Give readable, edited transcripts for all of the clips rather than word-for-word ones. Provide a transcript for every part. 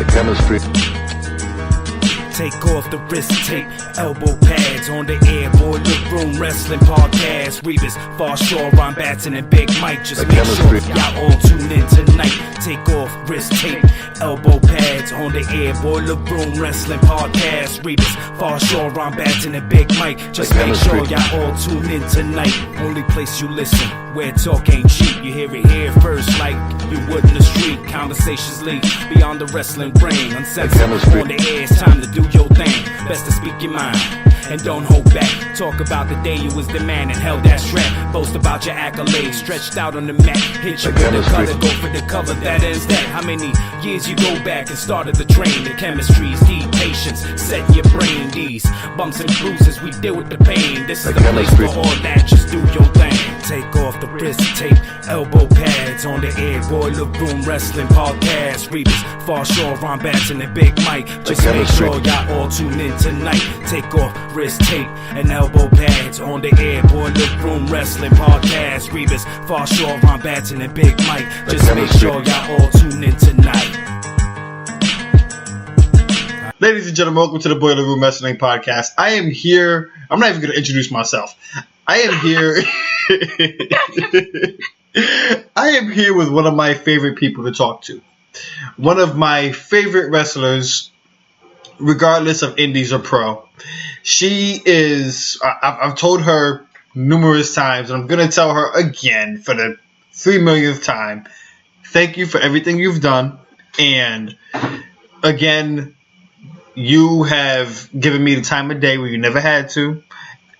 The chemistry. Take off the wrist tape, elbow pads on the air, boiler room wrestling podcast. Rebus, Far Shore, Ron Batson, and Big Mike. Just make sure y'all all tune in tonight. Take off wrist tape, elbow pads on the air, boiler room wrestling podcast. Rebus, Far Shore, Ron Batson, and Big Mike. Just make sure y'all all tune in tonight. Only place you listen, where talk ain't cheap. You hear it here first, like you would in the street. Conversations lead beyond the wrestling brain. Uncensored on the air, it's time to do your thing. Best to speak your mind and don't hold back. Talk about the day you was the man and held that strap. Boast about your accolades, stretched out on the mat. Hit you with the cutter, go for the cover, that is that. How many years you go back and started the train? The chemistry's deep, patience, set your brain. These bumps and bruises, we deal with the pain. This is the place for all that, just do your thing. Take off the wrist tape, elbow pads on the air, boiler room wrestling podcast. Rebus, Far Shore, Ron Batson, and Big Mike. Just make sure y'all all tune in tonight. Take off wrist tape and elbow pads on the air, boiler room wrestling podcast. Rebus, Far Shore, Ron Batson, and Big Mike. Just make sure y'all all tune in tonight. Ladies and gentlemen, welcome to the Boiler Room Wrestling Podcast. I am here. I'm not even going to introduce myself. I am here. I am here with one of my favorite people to talk to. One of my favorite wrestlers, regardless of indies or pro. She is, I've told her numerous times, and I'm going to tell her again for the 3 millionth time, thank you for everything you've done. And again, you have given me the time of day where you never had to.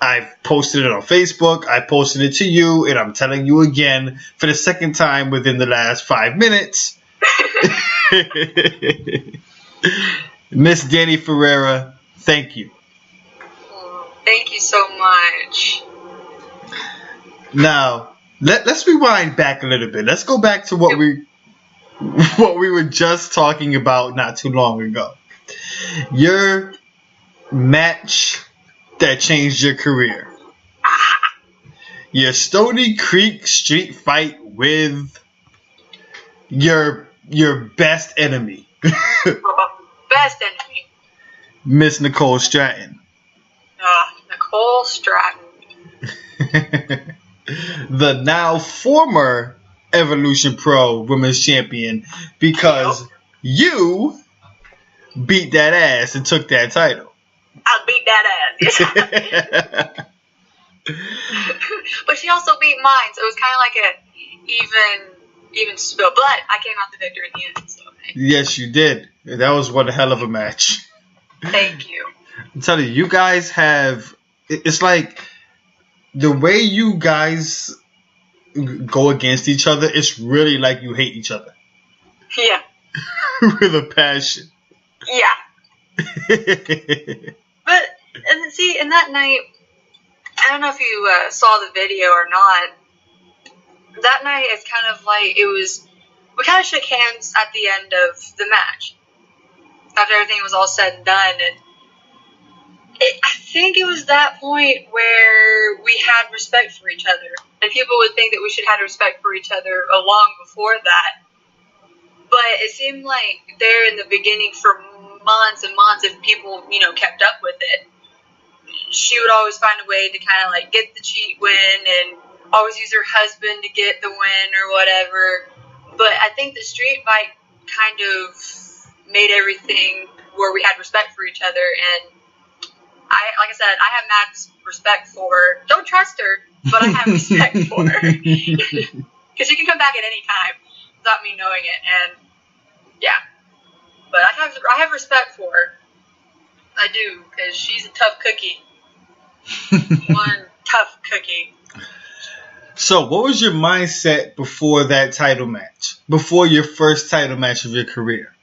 I've posted it on Facebook. I posted it to you, and I'm telling you again for the second time within the last 5 minutes. Miss Dani Ferrera, thank you. Thank you so much. Now, let's rewind back a little bit. Let's go back to what we were just talking about not too long ago. Your match that changed your career. Your Stony Creek street fight with your best enemy. Best enemy. Miss Nicole Stratton. Nicole Stratton. The now former Evolution Pro Women's Champion, because you beat that ass and took that title. I beat that ass. But she also beat mine, so it was kind of like a even spill. But I came out the victor in the end. So, okay. Yes, you did. That was one hell of a match. Thank you. I'm telling you, you guys have. It's like the way you guys go against each other. It's really like you hate each other. Yeah. With a passion. Yeah. But, and see, in that night, I don't know if you saw the video or not. That night, it's kind of like, we kind of shook hands at the end of the match. After everything was all said and done. And I think it was that point where we had respect for each other. And people would think that we should have respect for each other long before that. But it seemed like there in the beginning for months and months, if people, kept up with it, she would always find a way to kind of like get the cheat win and always use her husband to get the win or whatever. But I think the street fight kind of made everything where we had respect for each other. And like I said, I have mad respect for her. Don't trust her, but I have respect for her. Because she can come back at any time without me knowing it. And yeah. But I have respect for her. I do, because she's a tough cookie. One tough cookie. So, what was your mindset before that title match? Before your first title match of your career?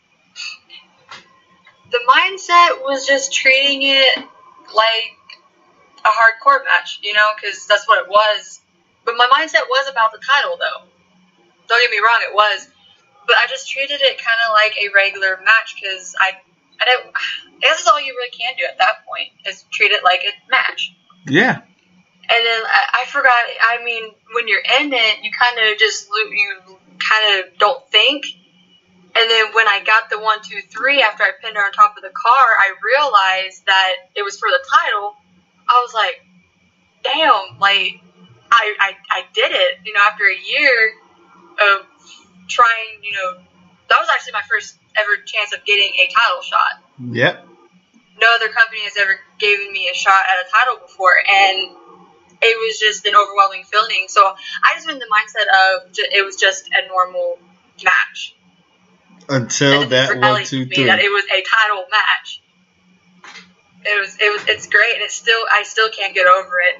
The mindset was just treating it like a hardcore match, because that's what it was. But my mindset was about the title, though. Don't get me wrong, it was. But I just treated it kind of like a regular match because I guess that's all you really can do at that point is treat it like a match. Yeah. And then I forgot. I mean, when you're in it, you kind of don't think, And then when I got the 1, 2, 3 after I pinned her on top of the car, I realized that it was for the title. I was like, damn, like, I did it, you know, after a year of trying, you know, that was actually my first ever chance of getting a title shot. Yep. No other company has ever given me a shot at a title before, and it was just an overwhelming feeling. So I just went in the mindset of it was just a normal match. Until that 1, 2, 3. That it was a title match. It's great, and I still can't get over it.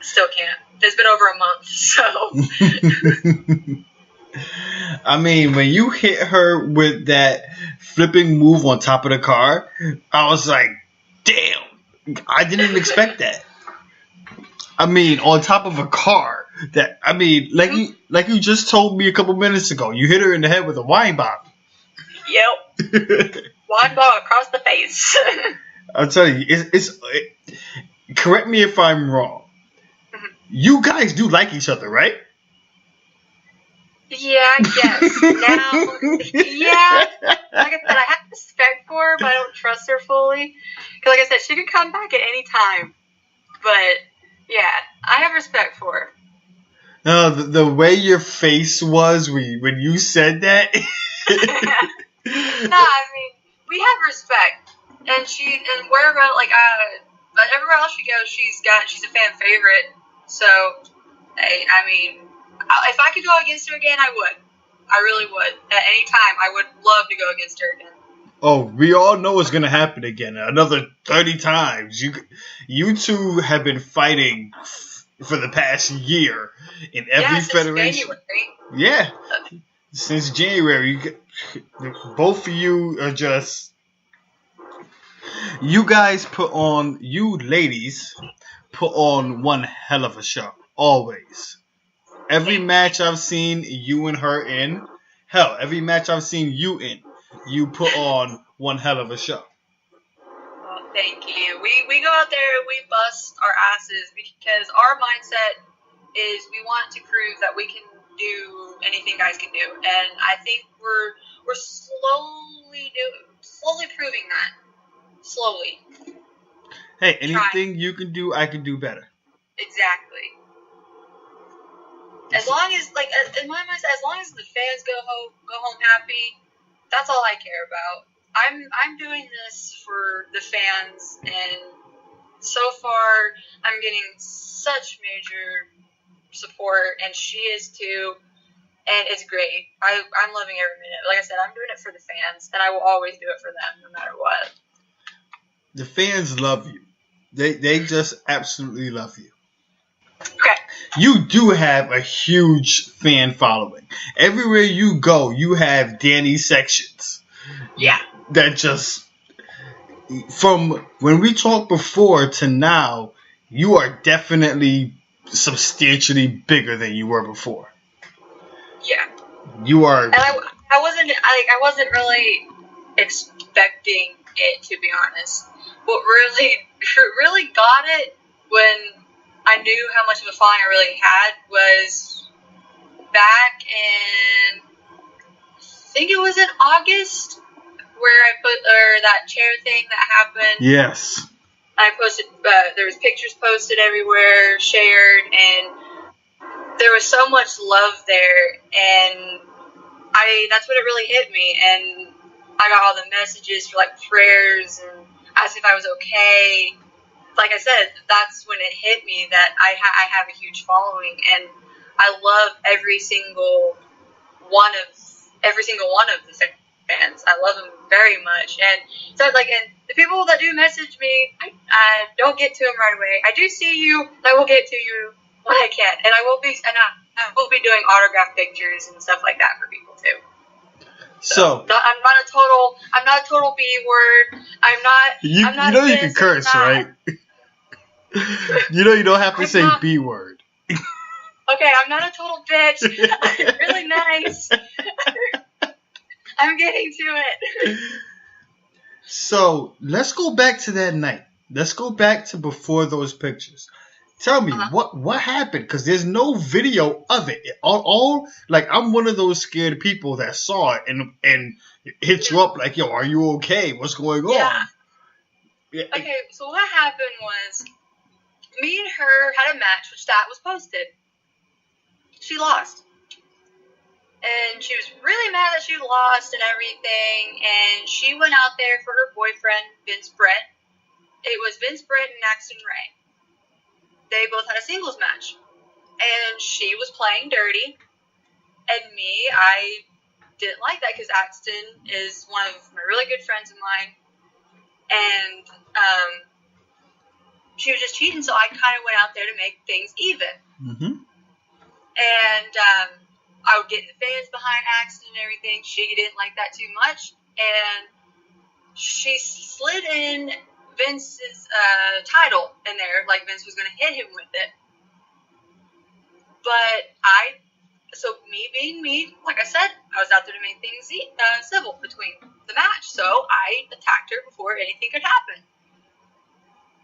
Still can't. It's been over a month, so. I mean, when you hit her with that flipping move on top of the car, I was like, damn, I didn't expect that. I mean, on top of a car. That, I mean, like you just told me a couple minutes ago, you hit her in the head with a wine bottle. Yep. Wine bottle across the face. I'll tell you, correct me if I'm wrong. Mm-hmm. You guys do like each other, right? Yeah, I guess. Now, yeah. Like I said, I have respect for her, but I don't trust her fully. Because, like I said, she could come back at any time. But, yeah, I have respect for her. No, the way your face was when you said that. No, I mean, we have respect. And wherever, like, everywhere else she goes, she's a fan favorite. So, I mean, if I could go against her again, I would. I really would. At any time, I would love to go against her again. Oh, we all know it's going to happen again. Another 30 times. You two have been fighting for the past year in every federation. January. Yeah. Since January. Both of you are just... You ladies put on one hell of a show. Always. Every match I've seen you and her in, hell, every match I've seen you in, you put on one hell of a show. Well, thank you. We go out there and we bust our asses because our mindset is we want to prove that we can do anything guys can do, and I think we're slowly proving that. Slowly. Hey, anything you can do, I can do better. Exactly. As long as, like, in my mind, as long as the fans go home happy, that's all I care about. I'm doing this for the fans, and so far I'm getting such major support, and she is too, and it's great. I'm loving every minute. Like I said, I'm doing it for the fans, and I will always do it for them, no matter what. The fans love you. They just absolutely love you. Okay. You do have a huge fan following. Everywhere you go, you have Dani sections. Yeah. That just, from when we talked before to now, you are definitely substantially bigger than you were before. Yeah. You are. And I wasn't really expecting it, to be honest. What really got it when I knew how much of a following I really had was back in, I think it was in August, where I put that chair thing that happened. Yes. I posted, there was pictures posted everywhere, shared, and there was so much love there, and that's when it really hit me, and I got all the messages for, like, prayers, and asked if I was okay. Like I said, that's when it hit me that I have a huge following, and I love every single one of the fans. I love them very much, and so and the people that do message me, I don't get to them right away. I do see you, and I will get to you when I can, and I will be doing autograph pictures and stuff like that for people too. So I'm not a total B word. I'm not. You know you can curse, right? You know you don't have to say B word. Okay, I'm not a total bitch. I'm really nice. I'm getting to it. So let's go back to that night. Let's go back to before those pictures. Tell me what happened, because there's no video of it. All like, I'm one of those scared people that saw it and hit you up like, yo, are you okay? What's going on? Yeah. Okay, so what happened was, me and her had a match, which that was posted. She lost. And she was really mad that she lost and everything. And she went out there for her boyfriend, Vince Brett. It was Vince Brett and Axton Ray. They both had a singles match. And she was playing dirty. And me, I didn't like that because Axton is one of my really good friends of mine. And she was just cheating, so I kind of went out there to make things even. Mm-hmm. And I would get the fans behind Axton and everything. She didn't like that too much. And she slid in Vince's title in there, like Vince was going to hit him with it. But so me being me, like I said, I was out there to make things civil between the match. So I attacked her before anything could happen.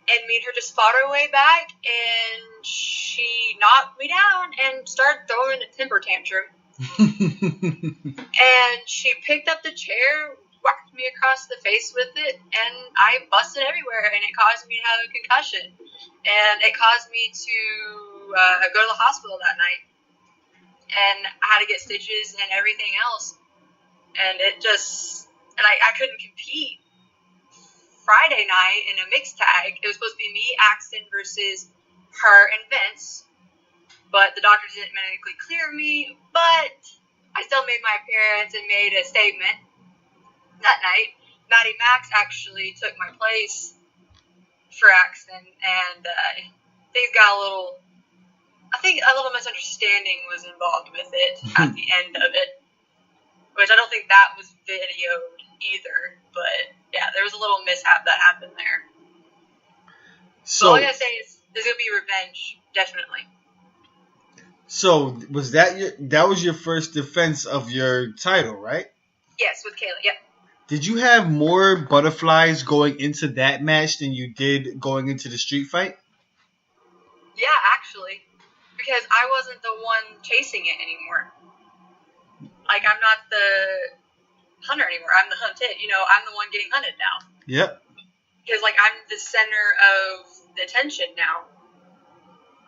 And me and her just fought our way back, and she knocked me down and started throwing a temper tantrum. And she picked up the chair, whacked me across the face with it, and I busted everywhere, and it caused me to have a concussion. And it caused me to go to the hospital that night. And I had to get stitches and everything else. And it just, and I couldn't compete. Friday night in a mixed tag, it was supposed to be me, Axton, versus her and Vince. But the doctors didn't medically clear me. But I still made my appearance and made a statement that night. Maddie Max actually took my place for Axton, and things got I think a little misunderstanding was involved with it at the end of it, which I don't think that was videoed either. But yeah, there was a little mishap that happened there. So all I gotta say is there's gonna be revenge, definitely. So was that was your first defense of your title, right? Yes, with Kayla. Yep. Did you have more butterflies going into that match than you did going into the street fight? Yeah, actually, because I wasn't the one chasing it anymore. Like, I'm not the hunter anymore. I'm the hunted. You know, I'm the one getting hunted now. Yep. Because, like, I'm the center of the attention now.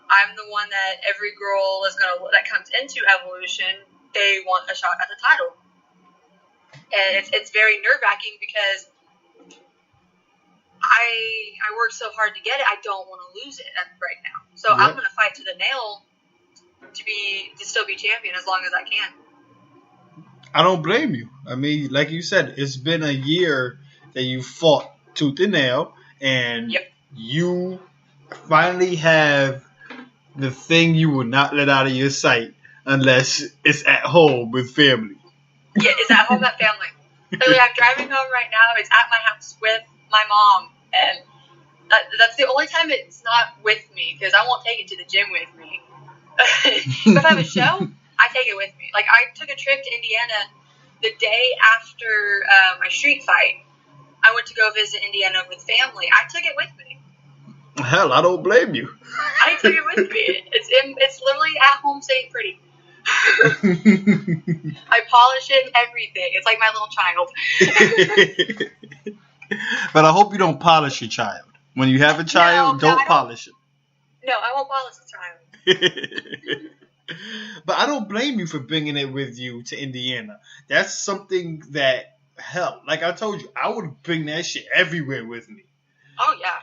I'm the one that every girl that comes into Evolution, they want a shot at the title. And it's very nerve-wracking because I work so hard to get it, I don't want to lose it right now. So I'm going to fight to the nail to still be champion as long as I can. I don't blame you. I mean, like you said, it's been a year that you fought tooth and nail, and you finally have the thing you will not let out of your sight unless it's at home with family. Yeah, it's at home with family. Literally, I'm driving home right now. It's at my house with my mom, and that's the only time it's not with me because I won't take it to the gym with me. If I have a show, I take it with me. Like, I took a trip to Indiana the day after my street fight. I went to go visit Indiana with family. I took it with me. Hell, I don't blame you. I took it with me. It's literally at home staying pretty. I polish it and everything. It's like my little child. But I hope you don't polish your child. When you have a child, don't polish it. No, I won't polish the child. But I don't blame you for bringing it with you to Indiana. That's something that, hell, like I told you, I would bring that shit everywhere with me. Oh, yeah.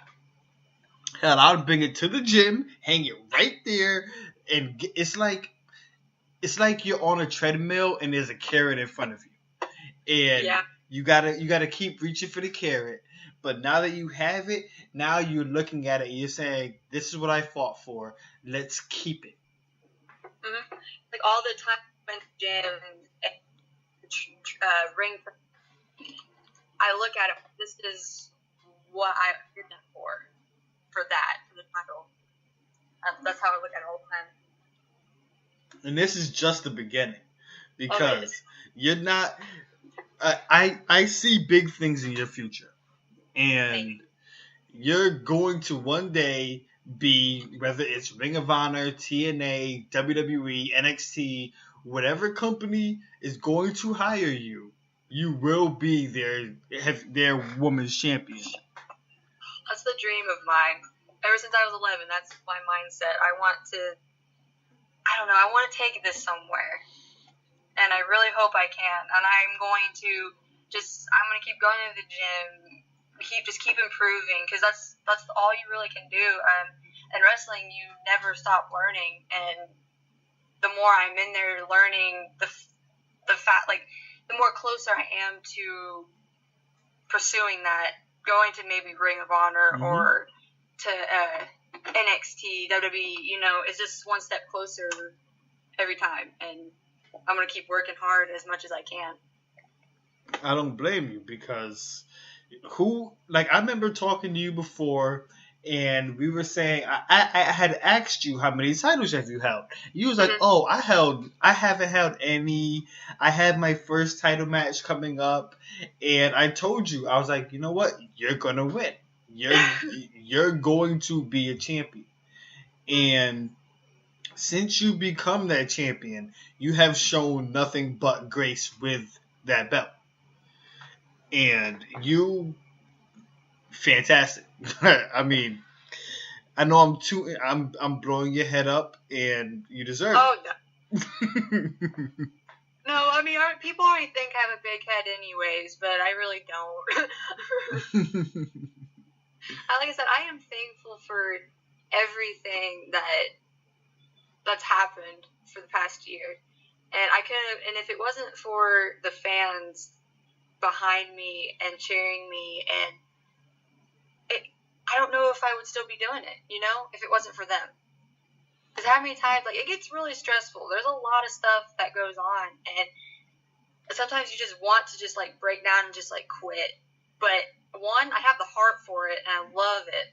Hell, I would bring it to the gym, hang it right there, and it's like you're on a treadmill and there's a carrot in front of you. And you gotta keep reaching for the carrot. But now that you have it, now you're looking at it and you're saying, this is what I fought for. Let's keep it. Mm-hmm. Like, all the time I went to the gym and ring, I look at it, this is what I did that for the title. That's how I look at it all the time. And this is just the beginning. Because you're not... I see big things in your future. And you're going to one day be, whether it's Ring of Honor, TNA, WWE, NXT, whatever company is going to hire you, you will be their women's champion. That's the dream of mine. Ever since I was 11, that's my mindset. I want to take this somewhere. And I really hope I can. And I'm going to keep going to the gym, keep improving, because that's all you really can do. And wrestling, you never stop learning. And the more I'm in there learning, the more closer I am to pursuing that, going to maybe Ring of Honor or to NXT, WWE, is just one step closer every time. And I'm going to keep working hard as much as I can. I don't blame you, because I remember talking to you before, and we were saying, I had asked you, how many titles have you held? You was like, I haven't held any. I had my first title match coming up, and I told you, I was like, you know what? You're going to win. You're going to be a champion. And since you become that champion, you have shown nothing but grace with that belt. And you, fantastic. I mean, I know I'm blowing your head up, and you deserve it. Oh, no. No, I mean, people already think I have a big head anyways, but I really don't. Like I said, I am thankful for everything that's happened for the past year. And if it wasn't for the fans behind me and cheering me, and I don't know if I would still be doing it, if it wasn't for them. Because how many times, it gets really stressful. There's a lot of stuff that goes on, and sometimes you just want to just, break down and just, quit. But, one, I have the heart for it, and I love it.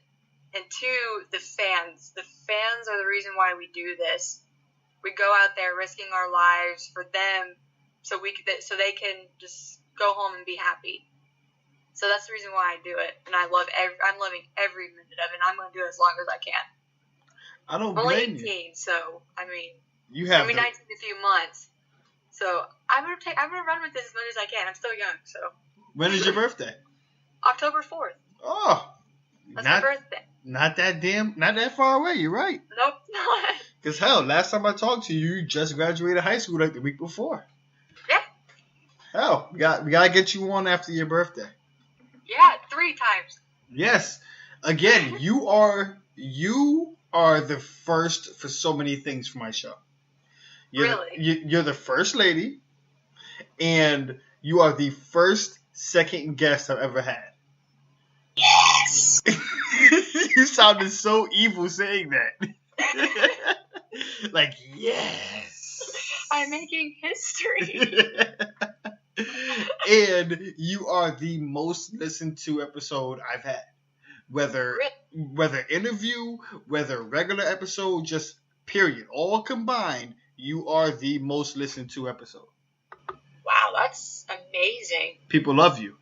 And two, the fans. The fans are the reason why we do this. We go out there risking our lives for them so they can just go home and be happy. So that's the reason why I do it, and I'm loving every minute of it, and I'm going to do it as long as I can. I don't blame you. I'm blame 18, so, I mean, you have 19 in a few months. So I'm going to run with this as much as I can. I'm still young, so. When is your birthday? October 4th. Oh. That's my birthday. Not that far away, you're right. Nope, not. Because, hell, last time I talked to you, you just graduated high school the week before. Yeah. Hell, we got to get you on after your birthday. Yeah, 3 times. Yes. Again, you are the first for so many things for my show. You're the first lady, and you are the first second guest I've ever had. Yes. You sounded so evil saying that. Yes. I'm making history. And you are the most listened to episode I've had. Whether interview, whether regular episode, just period. All combined, you are the most listened to episode. Wow, that's amazing. People love you.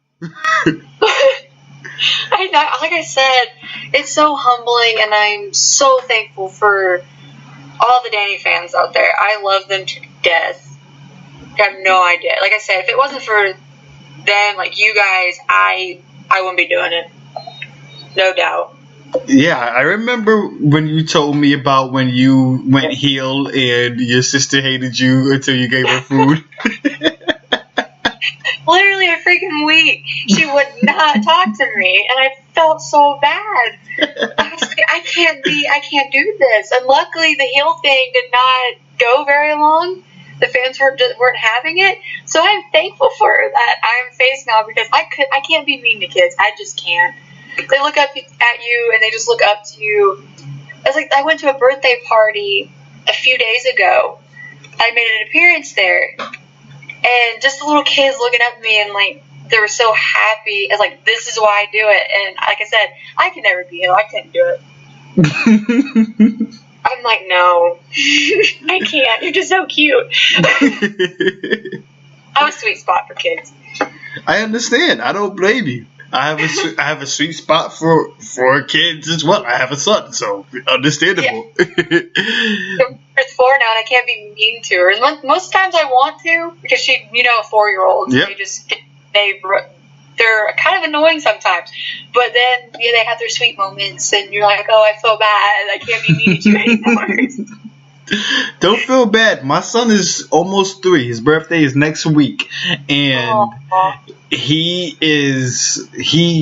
Like I said, it's so humbling, and I'm so thankful for all the Dani fans out there. I love them to death. I have no idea. Like I said, if it wasn't for them, you guys, I wouldn't be doing it. No doubt. Yeah, I remember when you told me about when you went heel and your sister hated you until you gave her food. Literally a freaking week, she would not talk to me, and I felt so bad. I was like, I can't do this. And luckily, the heel thing did not go very long. The fans weren't having it, so I'm thankful for that I'm face now, because I can't be mean to kids. I just can't. They look up at you, and they just look up to you. It's like I went to a birthday party a few days ago. I made an appearance there. And just the little kids looking up at me, and they were so happy. It's like, this is why I do it. And like I said, I could never be ill. I couldn't do it. I'm like, no, I can't. You're just so cute. I'm a sweet spot for kids. I understand. I don't blame you. I have a sweet spot for kids as well. I have a son, so understandable. Yeah. She's 4 now, and I can't be mean to her. Most times I want to, because she, a 4-year-old. Yep. They're kind of annoying sometimes, but then they have their sweet moments, and you're like, oh, I feel bad. I can't be mean to you anymore. Don't feel bad. My son is almost 3. His birthday is next week, and he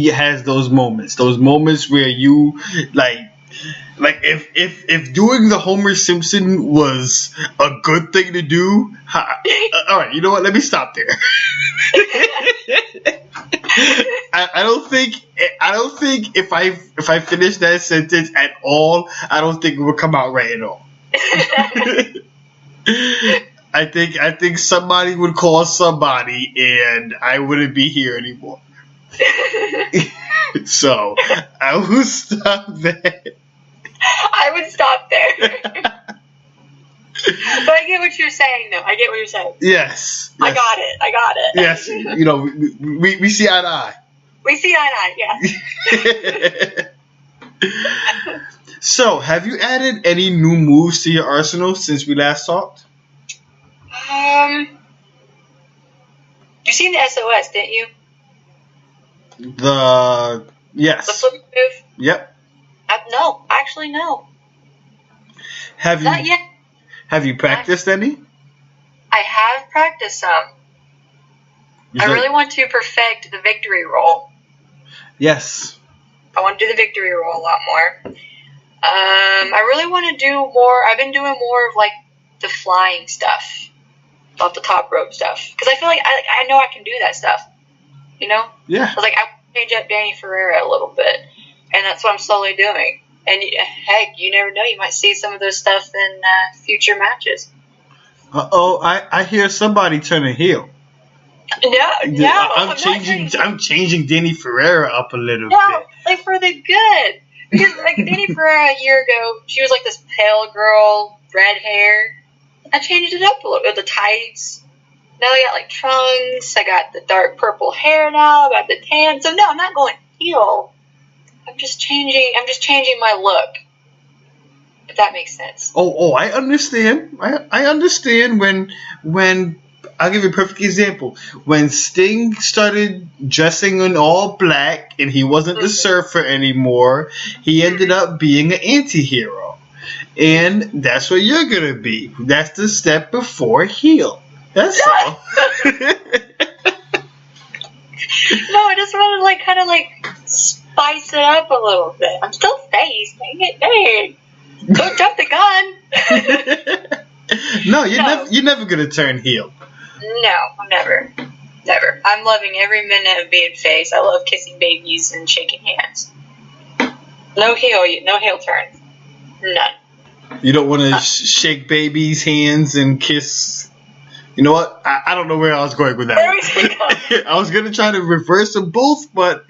has those moments where you like if doing the Homer Simpson was a good thing to do. All right, you know what? Let me stop there. I don't think if I finish that sentence at all, I don't think it would come out right at all. I think somebody would call somebody, and I wouldn't be here anymore. So I will stop there. I would stop there. But I get what you're saying, though. I get what you're saying. Yes. I got it. Yes. We see eye to eye. We see eye to eye, yeah. So, have you added any new moves to your arsenal since we last talked? You seen the SOS, didn't you? Yes. The flip move? Yep. No, actually no. Not yet. Have you practiced any? I have practiced some. I really want to perfect the victory roll. Yes. I want to do the victory roll a lot more. I really want to do more. I've been doing more of like the flying stuff, off the top rope stuff, because I feel like I know I can do that stuff. Yeah. I was like, I want to change up Dani Ferrera a little bit, and that's what I'm slowly doing. And heck, you never know, you might see some of those stuff in future matches. I hear somebody turning heel. No, I'm changing Dani Ferrera up a little bit. No, like for the good. Because like Dani Ferrera a year ago, she was like this pale girl, red hair. I changed it up a little bit. The tights. Now I got like trunks. I got the dark purple hair now. I got the tan. So no, I'm not going heel. I'm just changing my look. If that makes sense. Oh, I understand. I understand when I'll give you a perfect example. When Sting started dressing in all black and he wasn't the surfer anymore, he ended up being an anti-hero. And that's what you're going to be. That's the step before heel. That's all. No, I just want to kind of spice it up a little bit. I'm still face. Dang it. Dang. Don't jump the gun. No, you're never going to turn heel. No, I'm never. Never. I'm loving every minute of being face. I love kissing babies and shaking hands. No heel turn. None. You don't want to shake babies' hands and kiss. You know what? I don't know where I was going with that. I was going to try to reverse them both, but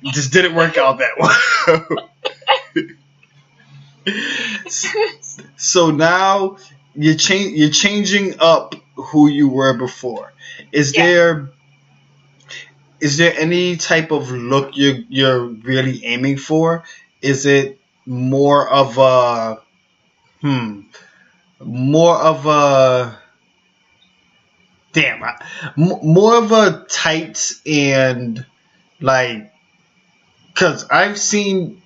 it just didn't work out that well. So now you're changing up who you were before. Is there any type of look you're really aiming for? Is it more of a tights and because I've seen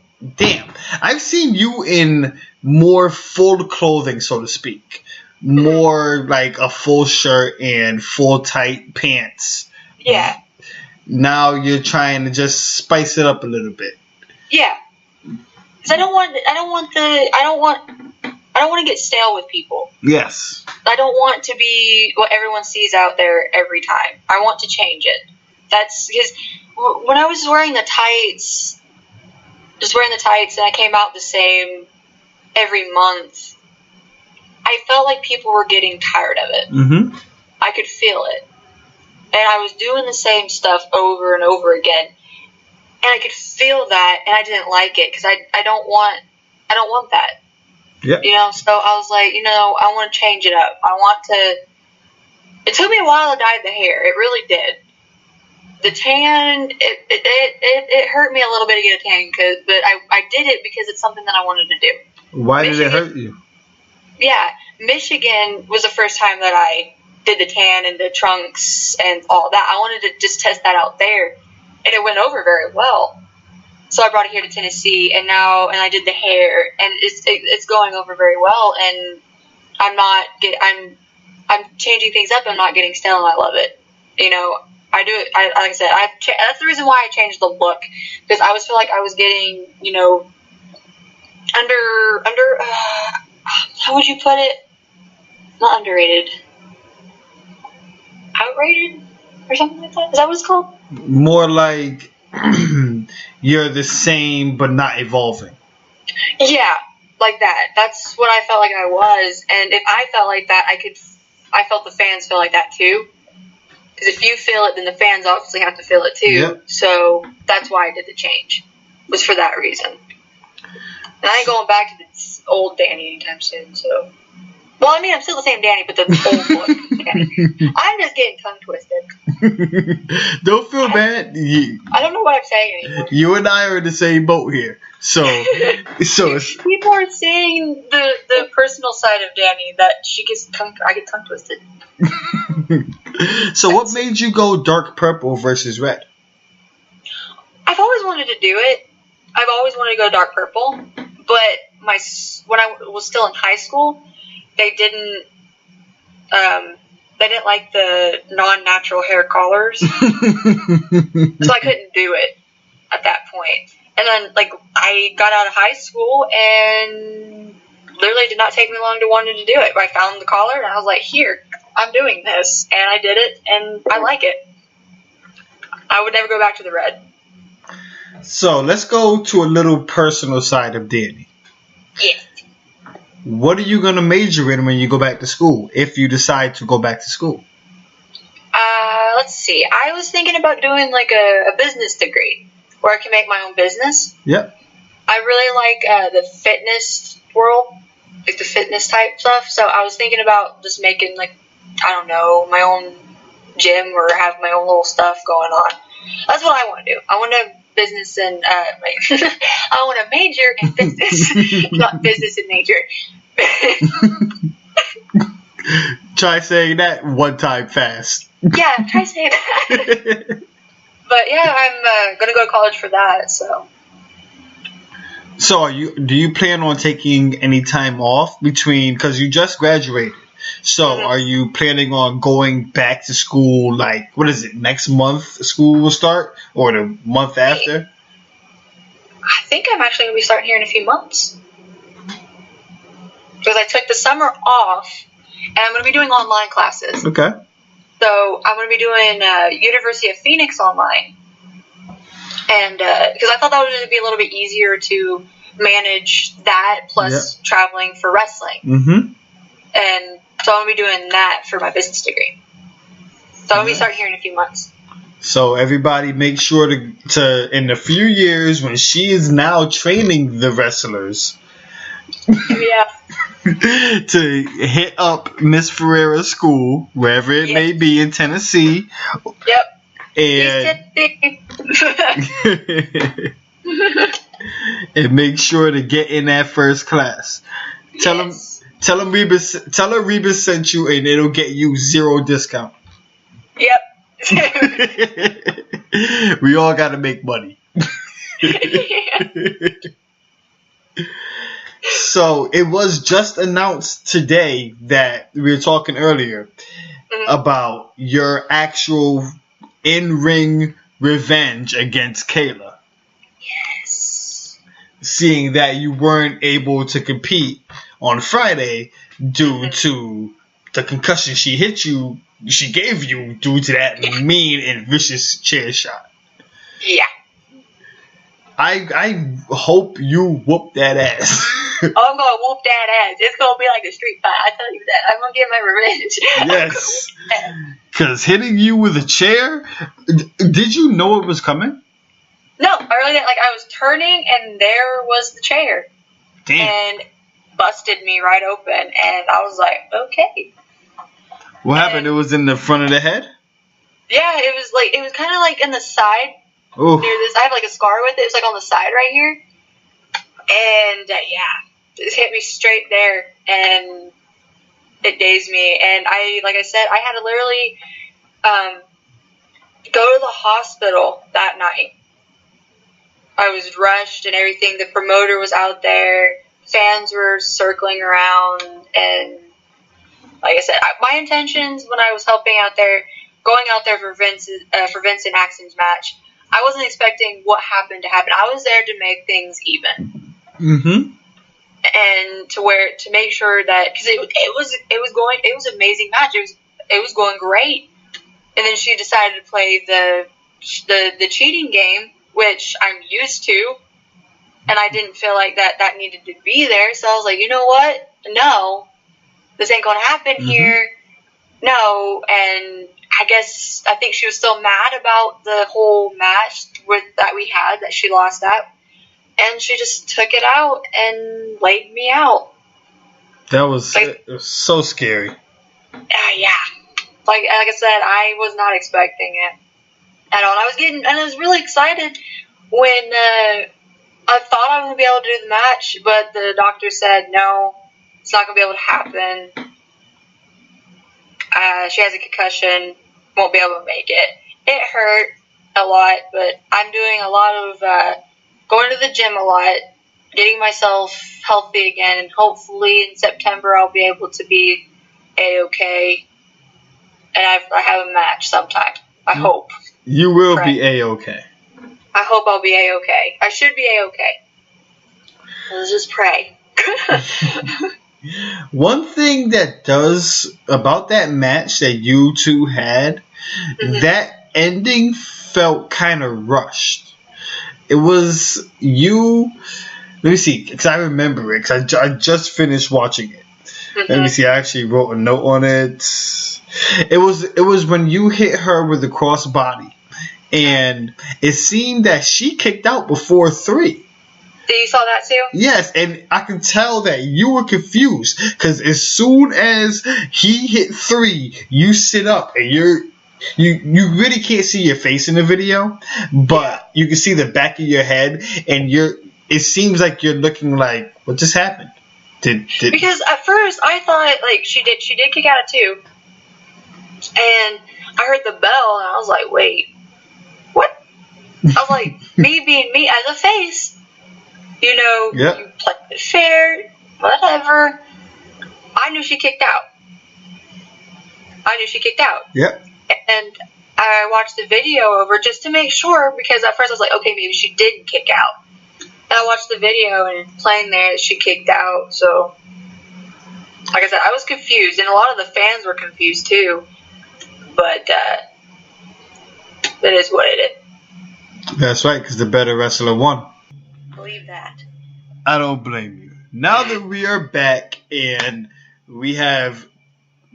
you in more full clothing, so to speak. More like a full shirt and full tight pants. Yeah. Now you're trying to just spice it up a little bit. Yeah. Because I don't want to get stale with people. Yes. I don't want to be what everyone sees out there every time. I want to change it. That's because when I was wearing the tights, and I came out the same every month, I felt like people were getting tired of it. Mm-hmm. I could feel it. And I was doing the same stuff over and over again. And I could feel that, and I didn't like it because I don't want that. Yeah. So I was like, I want to change it up. It took me a while to dye the hair. It really did. The tan, it hurt me a little bit to get a tan, but I did it because it's something that I wanted to do. Why did it hurt you? Yeah, Michigan was the first time that I did the tan and the trunks and all that. I wanted to just test that out there, and it went over very well. So I brought it here to Tennessee, and I did the hair, and it's going over very well. And I'm changing things up. I'm not getting stale, and I love it. You know, I do it. Like I said, that's the reason why I changed the look, because I feel like I was getting, you know, under how would you put it? Not underrated, outrated, or something like that. Is that what it's called? More like you're the same but not evolving. Yeah, like that. That's what I felt like I was, and if I felt like that, I felt the fans feel like that too. Because if you feel it, then the fans obviously have to feel it too. Yep. So that's why I did the change. Was for that reason. And I ain't going back to the old Dani anytime soon. So, well, I mean, I'm still the same Dani, but the old look Dani. I'm just getting tongue twisted. Don't feel bad. I don't know what I'm saying anymore. You and I are in the same boat here. So people are seeing the personal side of Dani that I get tongue twisted. So what made you go dark purple versus red? I've always wanted to do it. I've always wanted to go dark purple, but when I was still in high school, they didn't like the non-natural hair colors, so I couldn't do it at that point. And then, like, I got out of high school, and literally did not take me long to want to do it. I found the collar, and I was like, here, I'm doing this. And I did it, and I like it. I would never go back to the red. So, let's go to a little personal side of Dani. Yeah. What are you going to major in when you go back to school, if you decide to go back to school? Let's see. I was thinking about doing, like, a business degree, where I can make my own business. Yep. I really like the fitness world, like the fitness type stuff. So I was thinking about just making, like, I don't know, my own gym or have my own little stuff going on. That's what I want to do. I want to business and I want to major in business, not business and major. Try saying that one time fast. Yeah, try saying that. But yeah, I'm gonna go to college for that. So do you plan on taking any time off between, because you just graduated? So are you planning on going back to school, like, what is it, next month school will start, or the month after? I think I'm actually going to be starting here in a few months. Because I took the summer off, and I'm going to be doing online classes. Okay. So I'm going to be doing University of Phoenix online. And because I thought that would be a little bit easier to manage that, plus traveling for wrestling. Mm-hmm. And so I'm going to be doing that for my business degree. So I'm going to be starting here in a few months. So everybody make sure to in a few years, when she is now training the wrestlers, to hit up Miss Ferrera's school, wherever it may be in Tennessee. Yep. And make sure to get in that first class. Tell her Rebus sent you, and it'll get you 0 discount. Yep. We all got to make money. So it was just announced today that we were talking earlier about your actual in-ring revenge against Kayla. Yes. Seeing that you weren't able to compete on Friday due to the concussion she gave you due to that mean and vicious chair shot. Yeah. I hope you whoop that ass. Oh, I'm going to whoop that ass. It's going to be like a street fight. I tell you that. I'm going to get my revenge. Yes. Because hitting you with a chair, did you know it was coming? No, I really didn't. Like, I was turning, and there was the chair. Damn. And busted me right open, and I was like, okay. What happened? It was in the front of the head? Yeah, it was kind of like in the side. Oof. Near this, I have like a scar with it. It's like on the side right here. And it hit me straight there, and it dazed me. And like I said, I had to literally go to the hospital that night. I was rushed and everything. The promoter was out there. Fans were circling around, and like I said, my intentions when I was helping out there, going out there for Vince and Axon's match, I wasn't expecting what happened to happen. I was there to make things even. Mm-hmm. And to make sure that, because it was an amazing match. It was going great, and then she decided to play the cheating game, which I'm used to, and I didn't feel like that needed to be there. So I was like, you know what? No, this ain't gonna happen here. No, and I think she was still mad about the whole match that we had that she lost at. And she just took it out and laid me out. That was, it was so scary. Yeah. Like I said, I was not expecting it at all. And I was really excited when I thought I was going to be able to do the match, but the doctor said, no, it's not going to be able to happen. She has a concussion, won't be able to make it. It hurt a lot, but I'm doing a lot of going to the gym a lot, getting myself healthy again, and hopefully in September I'll be able to be A-okay, and I have a match sometime. I hope. You will be A-okay. I hope I'll be A-okay. I should be A-okay. Let's just pray. One thing that does about that match that you two had, that ending felt kind of rushed. It was you. Let me see, because I remember it. Because I just finished watching it. Let me see. I actually wrote a note on it. It was when you hit her with the crossbody, and it seemed that she kicked out before 3. You saw that too? Yes, and I can tell that you were confused because as soon as he hit 3, you sit up and you really can't see your face in the video, but you can see the back of your head, and it seems like you're looking like, what just happened? Because at first I thought like she did kick out at 2, and I heard the bell and I was like, wait, what? I was like, me being me as a face, you play it fair, whatever. I knew she kicked out. Yep. And I watched the video over just to make sure, because at first I was like, okay, maybe she didn't kick out. And I watched the video and playing there, she kicked out. So, like I said, I was confused, and a lot of the fans were confused too. But that is what it is. That's right, because the better wrestler won. Believe that. I don't blame you. Now that we are back and we have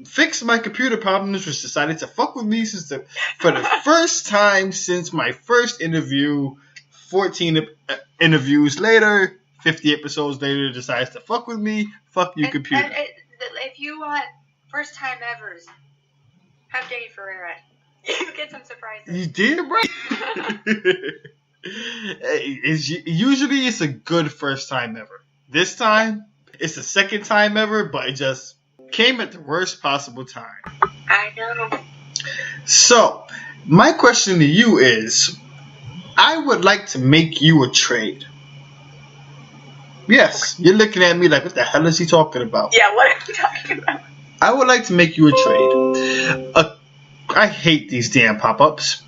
fixed my computer problems, which decided to fuck with me for the first time since my first interview, 14 interviews later, 50 episodes later, decides to fuck with me. Fuck you, computer. And if you want first time evers, have Dani Ferrera. You get some surprises. You did, right? Usually it's a good first time ever. This time, it's the second time ever, but it just came at the worst possible time. I know. So, my question to you is, I would like to make you a trade. Yes, you're looking at me like, what the hell is he talking about? Yeah, what are you talking about? I would like to make you a trade. I hate these damn pop-ups.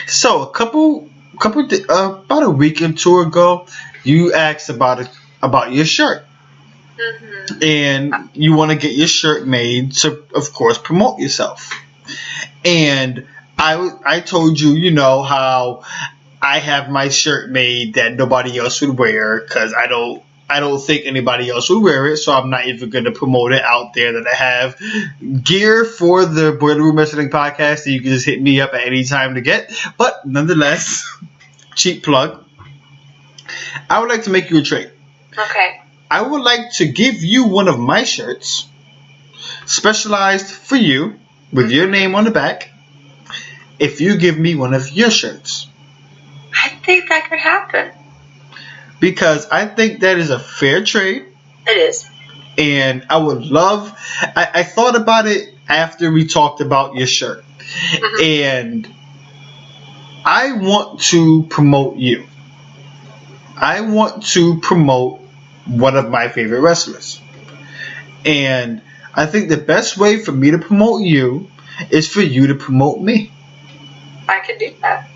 So, about a week or 2 ago, you asked about your shirt. Mm-hmm. And you want to get your shirt made to, of course, promote yourself. And I told you, how I have my shirt made that nobody else would wear because I don't think anybody else would wear it, so I'm not even going to promote it out there. That I have gear for the Boiler Room Wrestling Podcast that you can just hit me up at any time to get. But nonetheless, cheap plug. I would like to make you a trade. Okay. I would like to give you one of my shirts, specialized for you, with your name on the back if you give me one of your shirts. I think that could happen. Because I think that is a fair trade. It is. And I would love... I thought about it after we talked about your shirt. Mm-hmm. And I want to promote you. I want to promote one of my favorite wrestlers. And I think the best way for me to promote you is for you to promote me. I can do that.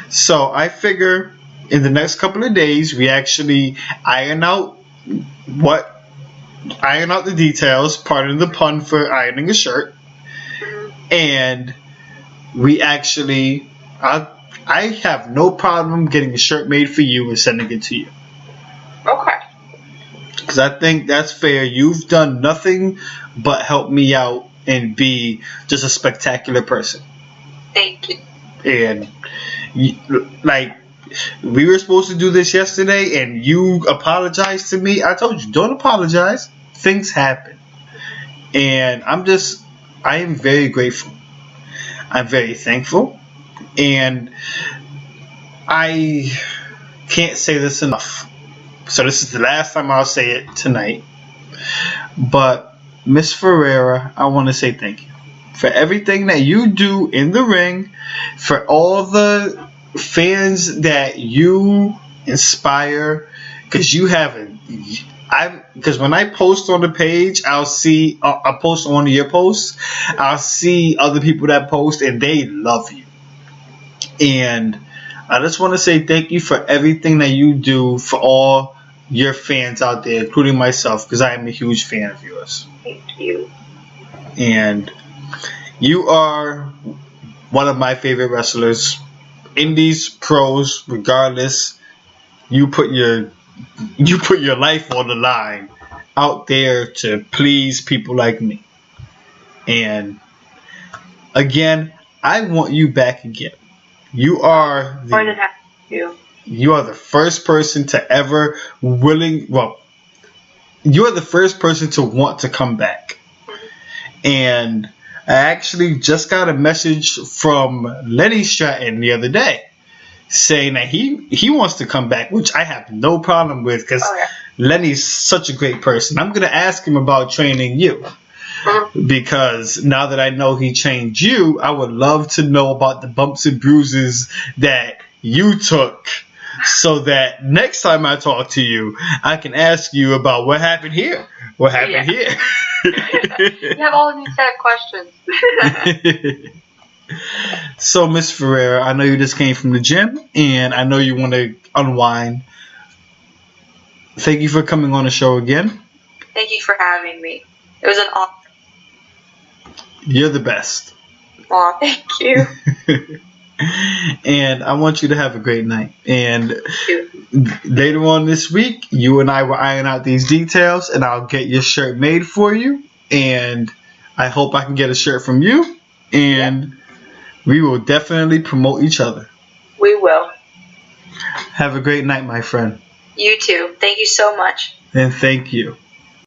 So I figure in the next couple of days we actually iron out the details, pardon the pun for ironing a shirt, and we actually I have no problem getting a shirt made for you and sending it to you. Okay. Because I think that's fair. You've done nothing but help me out and be just a spectacular person. Thank you. And like, we were supposed to do this yesterday and you apologized to me. I told you, don't apologize. Things happen. And I am very grateful. I'm very thankful. And I can't say this enough. So this is the last time I'll say it tonight. But Miss Fererra, I want to say thank you for everything that you do in the ring, for all the fans that you inspire, because when I post on the page, I'll post on one of your posts, I'll see other people that post and they love you. And I just want to say thank you for everything that you do for all your fans out there, including myself, because I am a huge fan of yours. Thank you. And you are one of my favorite wrestlers. Indies, pros, regardless, you put your life on the line out there to please people like me. And again, I want you back again. You are you are the first person to ever you are the first person to want to come back. And I actually just got a message from Lenny Stratton the other day saying that he wants to come back, which I have no problem with because Lenny's such a great person. I'm going to ask him about training you. Because now that I know he trained you, I would love to know about the bumps and bruises that you took so that next time I talk to you, I can ask you about what happened here. What happened here? You have all of these sad questions. So, Miss Ferrera, I know you just came from the gym, and I know you want to unwind. Thank you for coming on the show again. Thank you for having me. It was an honor. You're the best. Aw, thank you. And I want you to have a great night. And later on this week, you and I will iron out these details, and I'll get your shirt made for you. And I hope I can get a shirt from you. And we will definitely promote each other. We will. Have a great night, my friend. You too. Thank you so much. And thank you.